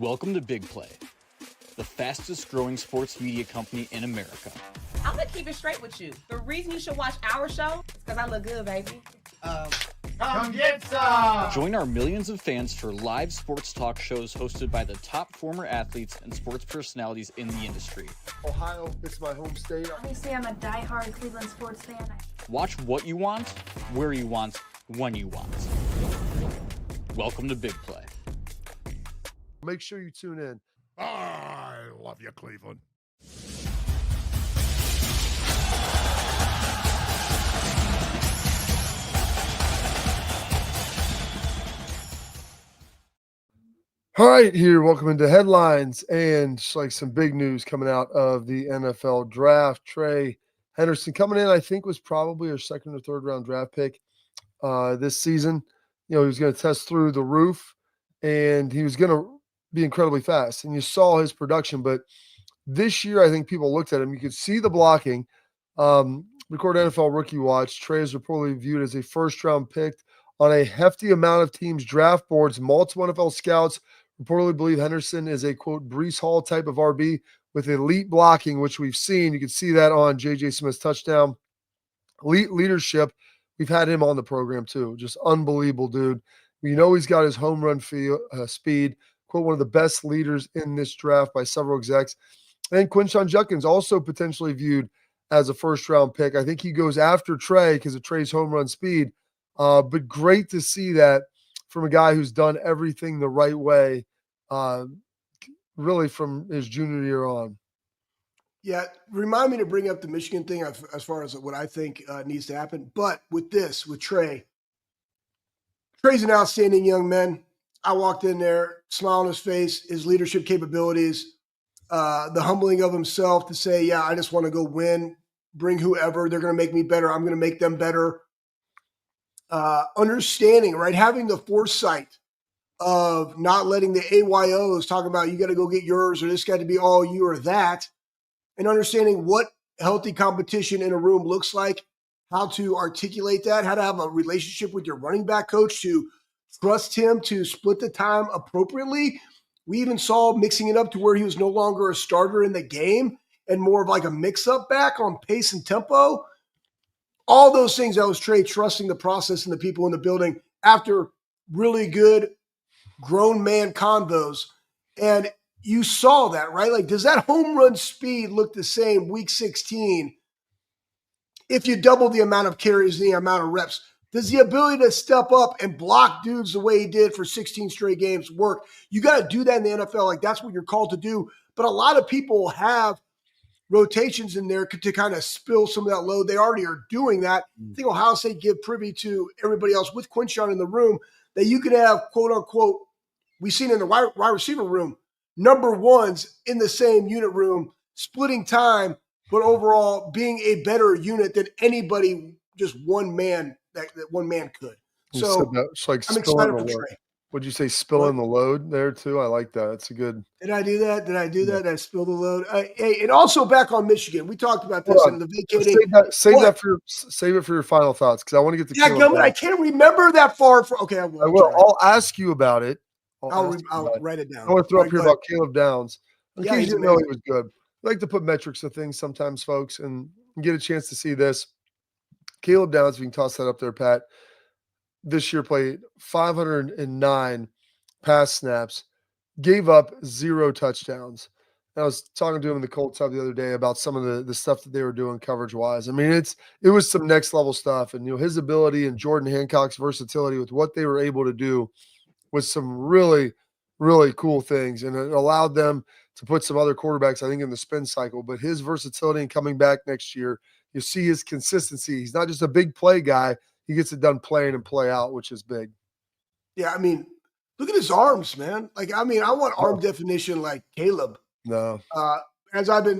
Welcome to Big Play, the fastest growing sports media company in America. I'm gonna keep it straight with you. The reason you should watch our show is because I look good, baby. Come get some! Join our millions of fans for live sports talk shows hosted by the top former athletes and sports personalities in the industry. Ohio, it's my home state. Obviously, I'm a diehard Cleveland sports fan. Watch what you want, where you want, when you want. Welcome to Big Play. Make sure you tune in. I love you, Cleveland. All right, here, welcome into headlines and just like some big news coming out of the NFL draft. Trey Henderson coming in, I think was probably our second or third round draft pick this season. You know, he was going to test through the roof and he was going to be incredibly fast. And you saw his production, but this year, I think people looked at him. You could see the blocking. Record NFL Rookie Watch. Trey is reportedly viewed as a first-round pick on a hefty amount of teams' draft boards. Multiple NFL scouts reportedly believe Henderson is a, quote, Breece Hall type of RB with elite blocking, which we've seen. You can see that on J.J. Smith's touchdown. Elite leadership. We've had him on the program, too. Just unbelievable, dude. We know he's got his home run speed. Quote, one of the best leaders in this draft by several execs. And Quinshon Judkins also potentially viewed as a first-round pick. I think he goes after Trey because of Trey's home run speed. But great to see that from a guy who's done everything the right way, really from his junior year on. Yeah, remind me to bring up the Michigan thing as far as what I think needs to happen. But with Trey, Trey's an outstanding young man. I walked in there, smile on his face, his leadership capabilities, the humbling of himself to say, yeah, I just want to go win, bring whoever. They're going to make me better. I'm going to make them better. Understanding, right? Having the foresight of not letting the AYOs talk about you got to go get yours or this got to be all you or that, and understanding what healthy competition in a room looks like, how to articulate that, how to have a relationship with your running back coach to trust him to split the time appropriately. We even saw mixing it up to where he was no longer a starter in the game and more of like a mix-up back on pace and tempo. All those things, that was Trey trusting the process and the people in the building after really good grown man convos. And you saw that, right? Like, does that home run speed look the same week 16 if you double the amount of carries and the amount of reps? Does the ability to step up and block dudes the way he did for 16 straight games work? You got to do that in the NFL. Like, that's what you're called to do. But a lot of people have rotations in there to kind of spill some of that load. They already are doing that. I think Ohio State give privy to everybody else with Quinshon in the room that you could have, quote unquote, we've seen in the wide receiver room, number ones in the same unit room, splitting time, but overall being a better unit than anybody, just one man that one man could. So it's like I'm excited for Trey. Would you say spilling the load there too? I like that. That's a good. Did I do that? Did I spill the load? Hey, and also back on Michigan, we talked about this in the vacating. Save it for your final thoughts because I want to get to. Yeah, Gilman, I can't remember that far. Okay, I will. I'll ask you about it. I'll write it down. I want to throw up here about Caleb Downs. In case you didn't know he was good. I like to put metrics to things sometimes, folks, and get a chance to see this. Caleb Downs, if you can toss that up there, Pat. This year played 509 pass snaps, gave up 0 touchdowns. And I was talking to him in the Colts Hub the other day about some of the stuff that they were doing coverage-wise. I mean, it was some next-level stuff. And, his ability and Jordan Hancock's versatility with what they were able to do was some really, really cool things. And it allowed them to put some other quarterbacks, I think, in the spin cycle. But his versatility and coming back next year, you see his consistency. He's not just a big play guy. He gets it done playing and play out, which is big. Yeah, I mean, look at his arms, man. Like, I mean, I want arm definition like Caleb. No. As I've been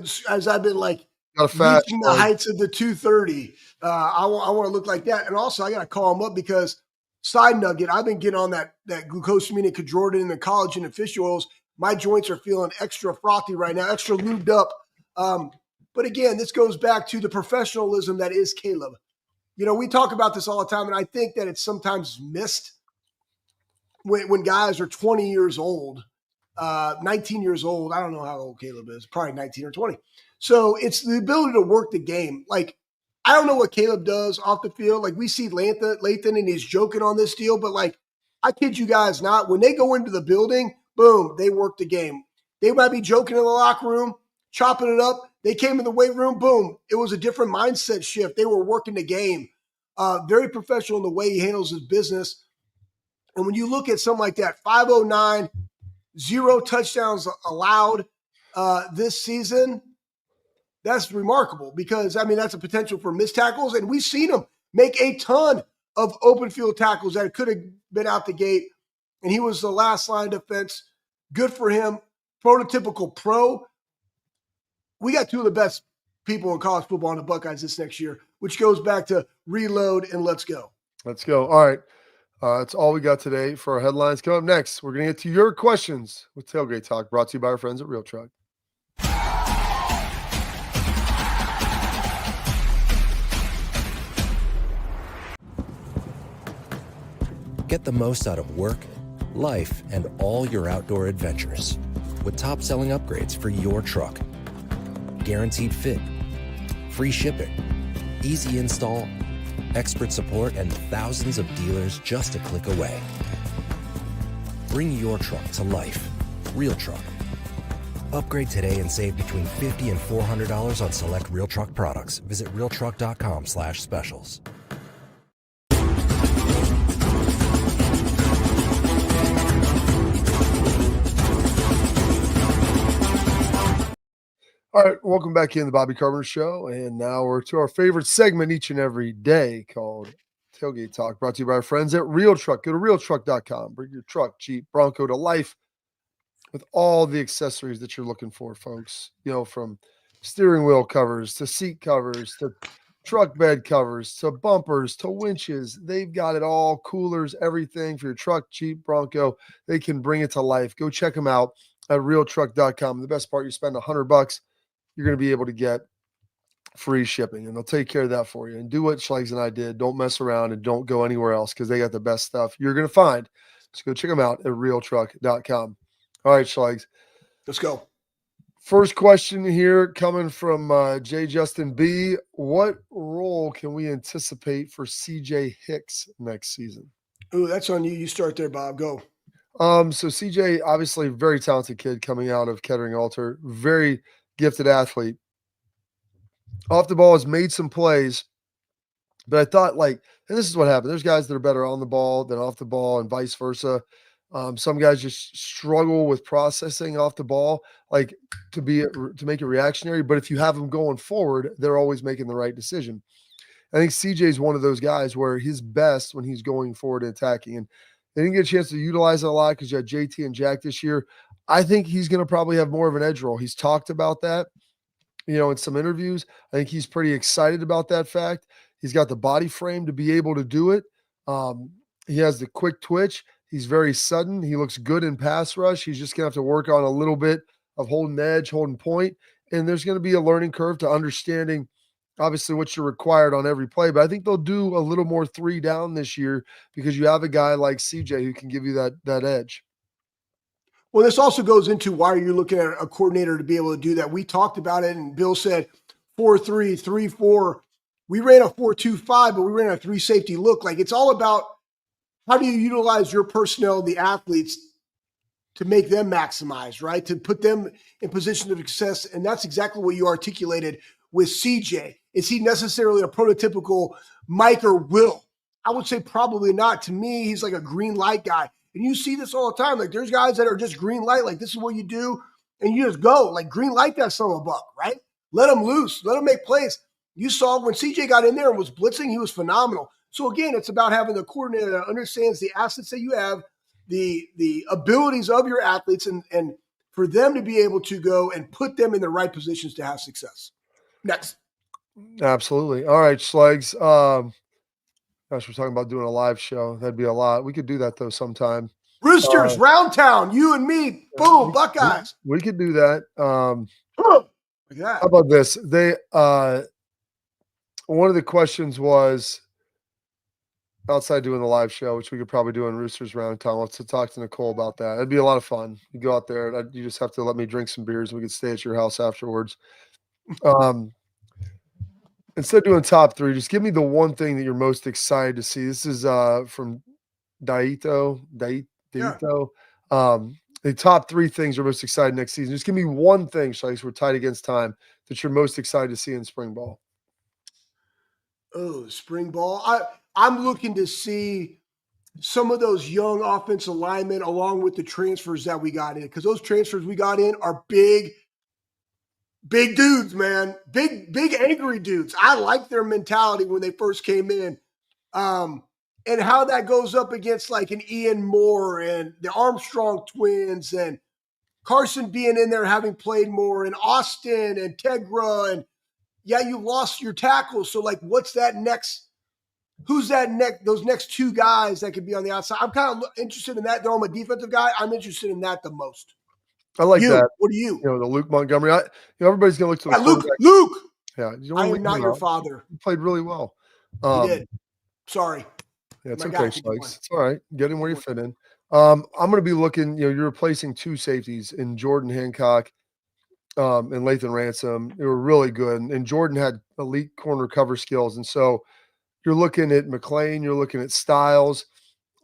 like reaching the heights of the 230, I want to look like that. And also, I got to call him up because side nugget, I've been getting on that glucosamine and Jordan and the collagen and fish oils. My joints are feeling extra frothy right now, extra lubed up. But again, this goes back to the professionalism that is Caleb. We talk about this all the time, and I think that it's sometimes missed when guys are 20 years old 19 years old. I don't know how old Caleb is, probably 19 or 20. So it's the ability to work the game. Like, I don't know what Caleb does off the field. Like, we see Lathan and he's joking on this deal, but like, I kid you guys not, when they go into the building, boom, they work the game. They might be joking in the locker room, chopping it up. They came in the weight room, boom. It was a different mindset shift. They were working the game. Very professional in the way he handles his business. And when you look at something like that, 509, 0 touchdowns allowed this season, that's remarkable because, I mean, that's a potential for missed tackles. And we've seen him make a ton of open field tackles that could have been out the gate. And he was the last line defense. Good for him. Prototypical pro. We got two of the best people in college football on the Buckeyes this next year, which goes back to reload and let's go. Let's go. All right. That's all we got today for our headlines. Coming up next, we're going to get to your questions with Tailgate Talk, brought to you by our friends at Real Truck. Get the most out of work, life, and all your outdoor adventures with top-selling upgrades for your truck. Guaranteed fit, free shipping, easy install, expert support, and thousands of dealers just a click away. Bring your truck to life. Real Truck. Upgrade today and save between $50 and $400 on select Real Truck products. Visit realtruck.com/specials. All right, welcome back in the Bobby Carpenter Show, and now we're to our favorite segment each and every day called Tailgate Talk, brought to you by our friends at Real Truck. Go to realtruck.com. Bring your truck, Jeep, Bronco to life with all the accessories that you're looking for, folks. You know, from steering wheel covers to seat covers to truck bed covers to bumpers to winches. They've got it all, coolers, everything for your truck, Jeep, Bronco. They can bring it to life. Go check them out at realtruck.com. The best part, you spend $100, you're going to be able to get free shipping, and they'll take care of that for you. And do what Schlegs and I did. Don't mess around and don't go anywhere else because they got the best stuff you're going to find. So go check them out at realtruck.com. All right, Schlegs. Let's go. First question here coming from J. Justin B. What role can we anticipate for CJ Hicks next season? Ooh, that's on you. You start there, Bob. Go. So CJ, obviously very talented kid coming out of Kettering Alter, very gifted athlete. Off the ball has made some plays, but I thought and this is what happened. There's guys that are better on the ball than off the ball and vice versa. Some guys just struggle with processing off the ball, to make it reactionary. But if you have them going forward, they're always making the right decision. I think CJ is one of those guys where he's best when he's going forward and attacking. And they didn't get a chance to utilize it a lot because you had JT and Jack this year. I think he's going to probably have more of an edge role. He's talked about that, in some interviews. I think he's pretty excited about that fact. He's got the body frame to be able to do it. He has the quick twitch. He's very sudden. He looks good in pass rush. He's just going to have to work on a little bit of holding edge, holding point. And there's going to be a learning curve to understanding, obviously, what you're required on every play. But I think they'll do a little more 3 down this year because you have a guy like CJ who can give you that edge. Well, this also goes into why you're looking at a coordinator to be able to do that. We talked about it, and Bill said 4-3, 3-4. We ran a 4-2-5, but we ran a 3 safety look. It's all about how do you utilize your personnel, the athletes, to make them maximize, right? To put them in position of success. And that's exactly what you articulated with CJ. Is he necessarily a prototypical Mike or Will? I would say probably not. To me, he's like a green light guy. And you see this all the time. There's guys that are just green light. This is what you do. And you just go. Green light that son of a buck, right? Let him loose. Let him make plays. You saw when CJ got in there and was blitzing, he was phenomenal. So again, it's about having the coordinator that understands the assets that you have, the abilities of your athletes, and for them to be able to go and put them in the right positions to have success. Next. Absolutely. All right, Schlegs. Gosh, we're talking about doing a live show. That'd be a lot. We could do that, though, sometime. Roosters, Round Town, you and me. Boom, Buckeyes. We could do that. Look at that. How about this? They one of the questions was, outside doing the live show, which we could probably do in Roosters Round Time. Let's talk to Nicole about that. It'd be a lot of fun. You go out there, you just have to let me drink some beers, and we could stay at your house afterwards. Instead of doing top three, just give me the one thing that you're most excited to see. This is from Daito. Yeah. The top three things you're most excited next season. Just give me one thing, Shikes, we're tight against time, that you're most excited to see in spring ball. Oh, spring ball. I'm looking to see some of those young offensive linemen along with the transfers that we got in, because those transfers we got in are big dudes, man. Big angry dudes. I like their mentality when they first came in. And how that goes up against like an Ian Moore and the Armstrong twins and Carson being in there having played more, and Austin and Tegra, and yeah, you lost your tackles. So like, what's that next? Who's that next? Those next two guys that could be on the outside. I'm kind of interested in that. Though I'm a defensive guy, I'm interested in that the most. I like that. What are you? You know, the Luke Montgomery. Everybody's gonna look to the Luke. Yeah, you I am not your father. He played really well. He did. Sorry. Yeah, it's okay, Spikes. It's all right. Get him where you fit in. I'm going to be looking. You're replacing two safeties in Jordan Hancock and Lathan Ransom. They were really good, and Jordan had elite corner cover skills. And so you're looking at McLean. You're looking at Styles.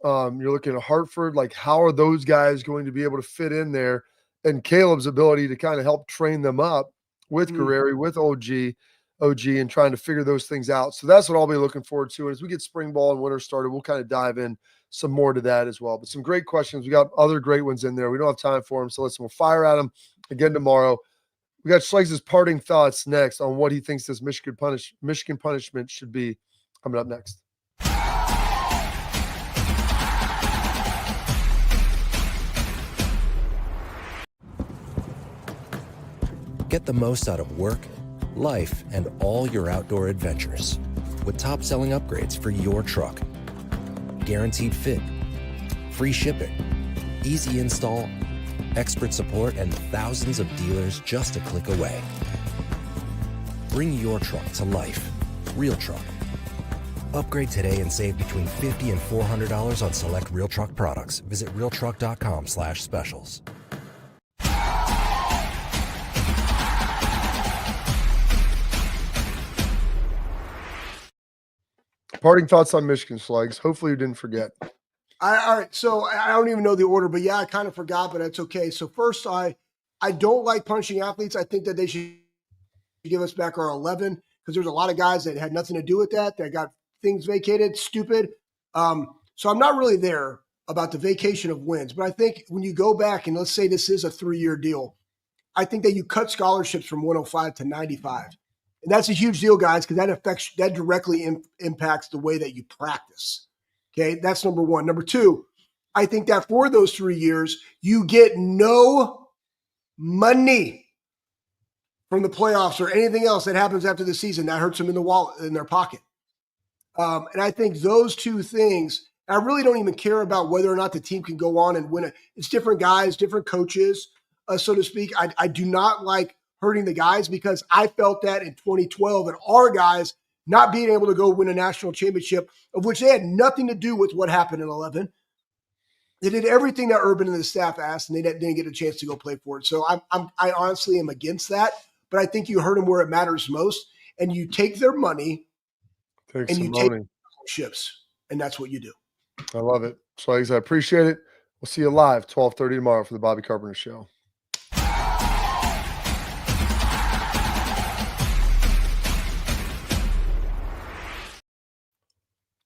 You're looking at Hartford. Like, how are those guys going to be able to fit in there? And Caleb's ability to kind of help train them up with Guerreri, with OG, and trying to figure those things out. So that's what I'll be looking forward to. And as we get spring ball and winter started, we'll kind of dive in some more to that as well. But some great questions. We got other great ones in there. We don't have time for them. So we'll fire at them again tomorrow. We got Schleg's parting thoughts next on what he thinks this Michigan punishment should be coming up next. Get the most out of work, life, and all your outdoor adventures with top-selling upgrades for your truck. Guaranteed fit, free shipping, easy install, expert support, and thousands of dealers just a click away. Bring your truck to life. Real Truck. Upgrade today and save between $50 and $400 on select Real Truck products. Visit realtruck.com/specials. Parting thoughts on Michigan, Schlegs. Hopefully you didn't forget. All right. So I don't even know the order, but yeah, I kind of forgot, but that's okay. So first, I don't like punishing athletes. I think that they should give us back our 11, because there's a lot of guys that had nothing to do with that got things vacated. Stupid. So I'm not really there about the vacation of wins, but I think when you go back and let's say this is a 3-year deal, I think that you cut scholarships from 105 to 95. And that's a huge deal, guys, because that directly impacts the way that you practice. Okay, that's number one. Number two, I think that for those 3 years, you get no money from the playoffs or anything else that happens after the season. That hurts them in the wallet, in their pocket. And I think those two things, I really don't even care about whether or not the team can go on and win it. It's different guys, different coaches, so to speak. I do not like hurting the guys, because I felt that in 2012 and our guys not being able to go win a national championship, of which they had nothing to do with what happened in 11. They did everything that Urban and the staff asked, and they didn't get a chance to go play for it. So I honestly am against that, but I think you hurt them where it matters most, and you take their money and you take ships, and that's what you do. I love it. So I appreciate it. We'll see you live 12:30 tomorrow for the Bobby Carpenter Show.